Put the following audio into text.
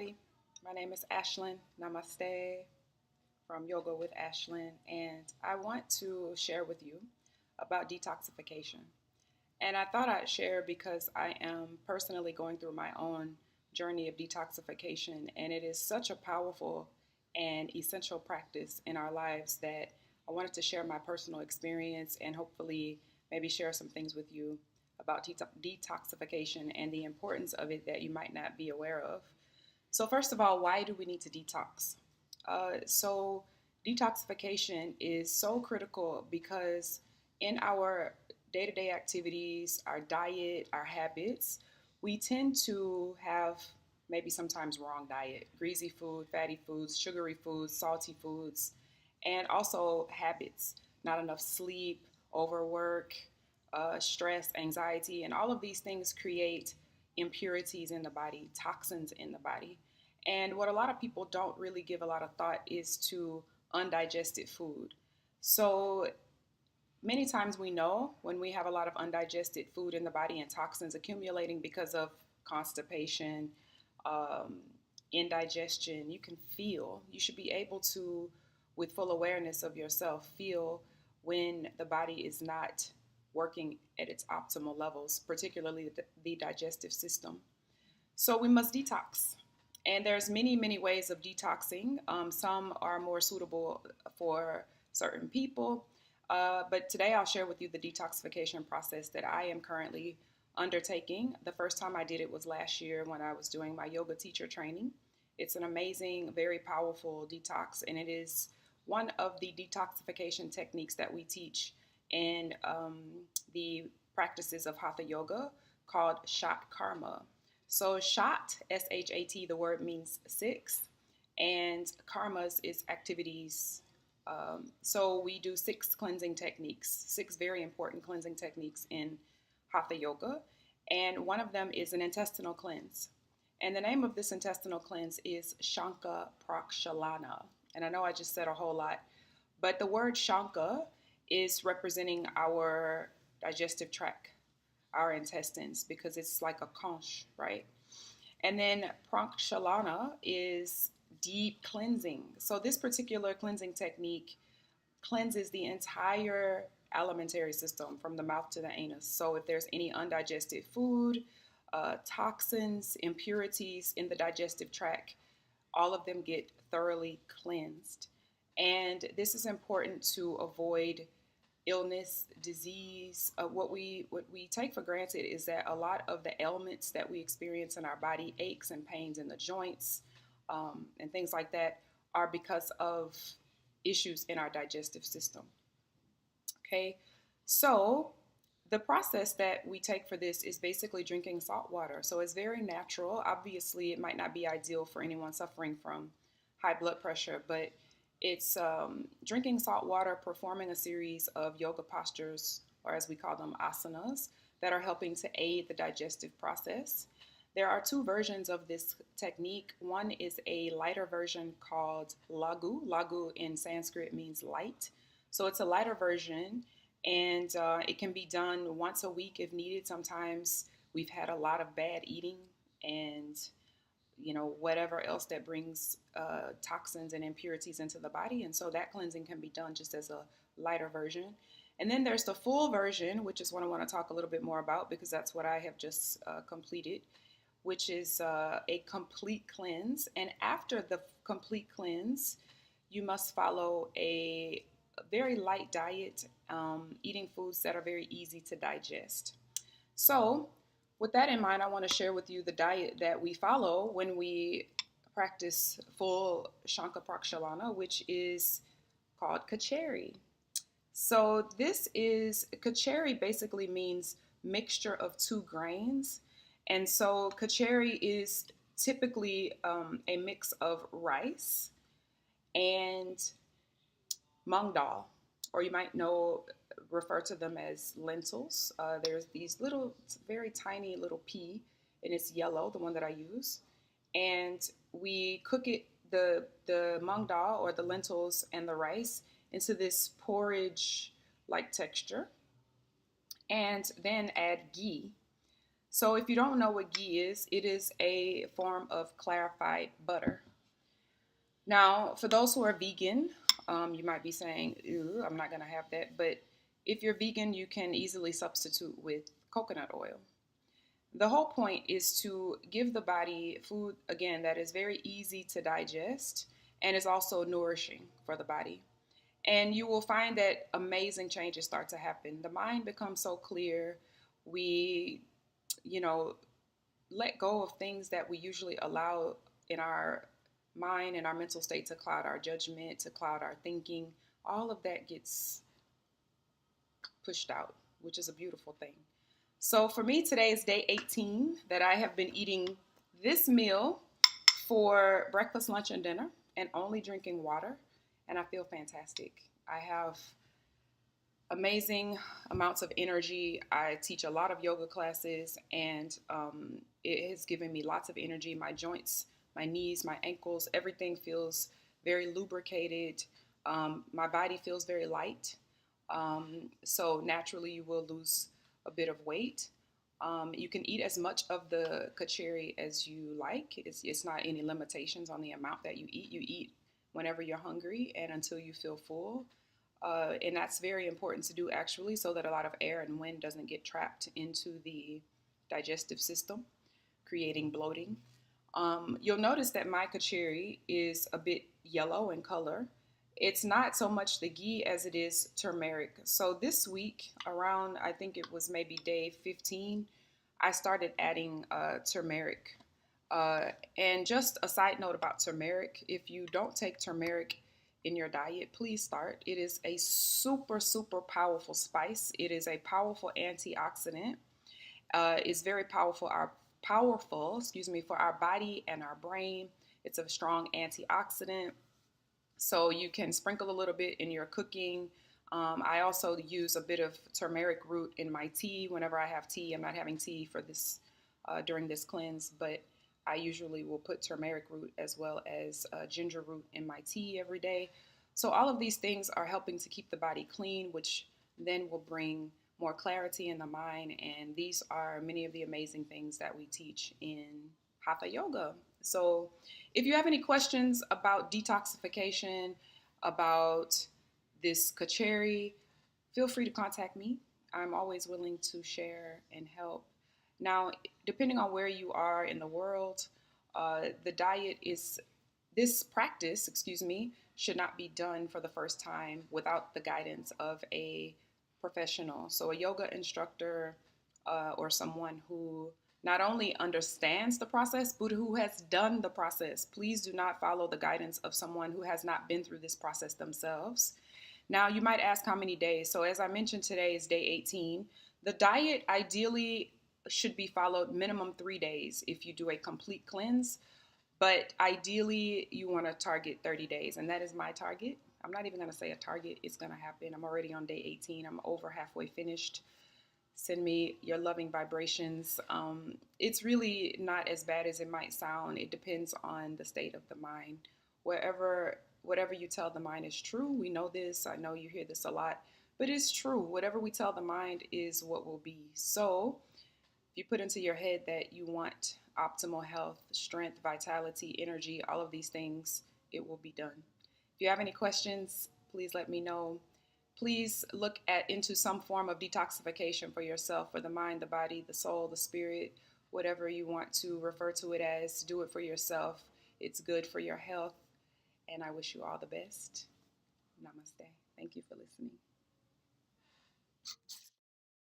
everybody. My name is Ashlynn. Namaste from Yoga with Ashlynn, and I want to share with you about detoxification. And I thought I'd share because I am personally going through my own journey of detoxification, and it is such a powerful and essential practice in our lives that I wanted to share my personal experience and hopefully maybe share some things with you about detoxification and the importance of it that you might not be aware of. So, first of all, why do we need to detox? So, detoxification is so critical because in our day to day activities, our diet, our habits, we tend to have maybe sometimes wrong diet, greasy food, fatty foods, sugary foods, salty foods, and also habits, not enough sleep, overwork, stress, anxiety, and all of these things create impurities in the body, toxins in the body. And what a lot of people don't really give a lot of thought is to undigested food. So many times we know when we have a lot of undigested food in the body and toxins accumulating because of constipation, um, indigestion, you should be able to, with full awareness of yourself, feel when the body is not working at its optimal levels, particularly the digestive system. So we must detox. And there's many ways of detoxing. Some are more suitable for certain people. But today I'll share with you the detoxification process that I am currently undertaking. The first time I did it was last year when I was doing my yoga teacher training. It's an amazing, very powerful detox, and it is one of the detoxification techniques that we teach in the practices of Hatha Yoga called Shat Karma. So Shat, Shat, the word means six, and karmas is activities. So we do six cleansing techniques, six very important cleansing techniques in Hatha Yoga, and one of them is an intestinal cleanse. And the name of this intestinal cleanse is Shanka Prakshalana. And I know I just said a whole lot, but the word Shanka is representing our digestive tract, our intestines, because it's like a conch, right? And then Prakshalana is deep cleansing. So this particular cleansing technique cleanses the entire alimentary system from the mouth to the anus. So if there's any undigested food, toxins, impurities in the digestive tract, all of them get thoroughly cleansed. And this is important to avoid illness, disease. What we take for granted is that a lot of the ailments that we experience in our body, aches and pains in the joints, and things like that, are because of issues in our digestive system. Okay, so the process that we take for this is basically drinking salt water. So it's very natural. Obviously, it might not be ideal for anyone suffering from high blood pressure, but it's drinking salt water, performing a series of yoga postures, or as we call them, asanas, that are helping to aid the digestive process. There are two versions of this technique. One is a lighter version called lagu. Lagu in Sanskrit means light. So it's a lighter version, and it can be done once a week if needed. Sometimes we've had a lot of bad eating and whatever else that brings toxins and impurities into the body. And so that cleansing can be done just as a lighter version. And then there's the full version, which is what I want to talk a little bit more about because that's what I have just completed, which is a complete cleanse. And after the complete cleanse, you must follow a very light diet, eating foods that are very easy to digest. So with that in mind, I want to share with you the diet that we follow when we practice full Shanka Prakshalana, which is called Kitchari. So Kitchari basically means mixture of two grains. And so Kitchari is typically a mix of rice and mung dal, or you might refer to them as lentils. There's these little, very tiny little pea, and it's yellow, the one that I use. And we cook it, the mung dal or the lentils and the rice, into this porridge-like texture, and then add ghee. So if you don't know what ghee is, it is a form of clarified butter. Now, for those who are vegan, you might be saying, ew, I'm not going to have that. But if you're vegan, you can easily substitute with coconut oil. The whole point is to give the body food, again, that is very easy to digest and is also nourishing for the body. And you will find that amazing changes start to happen. The mind becomes so clear. We, you know, let go of things that we usually allow in our mind and our mental state to cloud our judgment, to cloud our thinking. All of that gets pushed out, which is a beautiful thing. So for me, today is day 18 that I have been eating this meal for breakfast, lunch, and dinner, and only drinking water, and I feel fantastic. I have amazing amounts of energy. I teach a lot of yoga classes, and it has given me lots of energy. My joints, my knees, my ankles, everything feels very lubricated. My body feels very light. So naturally, you will lose a bit of weight. You can eat as much of the kitchari as you like. It's not any limitations on the amount that you eat. You eat whenever you're hungry and until you feel full. And that's very important to do actually, so that a lot of air and wind doesn't get trapped into the digestive system, creating bloating. You'll notice that my kitchari is a bit yellow in color. It's not so much the ghee as it is turmeric. So this week, around I think it was maybe day 15, I started adding turmeric. And just a side note about turmeric, if you don't take turmeric in your diet, please start. It is a super, super powerful spice. It is a powerful antioxidant. It's very powerful, excuse me, for our body and our brain. It's a strong antioxidant. So you can sprinkle a little bit in your cooking. I also use a bit of turmeric root in my tea whenever I have tea. I'm not having tea for this during this cleanse, but I usually will put turmeric root as well as ginger root in my tea every day. So all of these things are helping to keep the body clean, which then will bring more clarity in the mind. And these are many of the amazing things that we teach in Hatha Yoga. So if you have any questions about detoxification, about this kitchari, feel free to contact me. I'm always willing to share and help. Now, depending on where you are in the world, the diet is, this practice, excuse me, should not be done for the first time without the guidance of a professional. So a yoga instructor or someone who not only understands the process, but who has done the process. Please do not follow the guidance of someone who has not been through this process themselves. Now, you might ask how many days. So as I mentioned, today is day 18. The diet ideally should be followed minimum 3 days if you do a complete cleanse. But ideally, you want to target 30 days. And that is my target. I'm not even going to say a target. It's going to happen. I'm already on day 18. I'm over halfway finished. Send me your loving vibrations. It's really not as bad as it might sound. It depends on the state of the mind. Whatever you tell the mind is true. We know this. I know you hear this a lot, but it's true. Whatever we tell the mind is what will be. So if you put into your head that you want optimal health, strength, vitality, energy, all of these things, it will be done. If you have any questions, please let me know. Please look into some form of detoxification for yourself, for the mind, the body, the soul, the spirit, whatever you want to refer to it as. Do it for yourself. It's good for your health. And I wish you all the best. Namaste. Thank you for listening.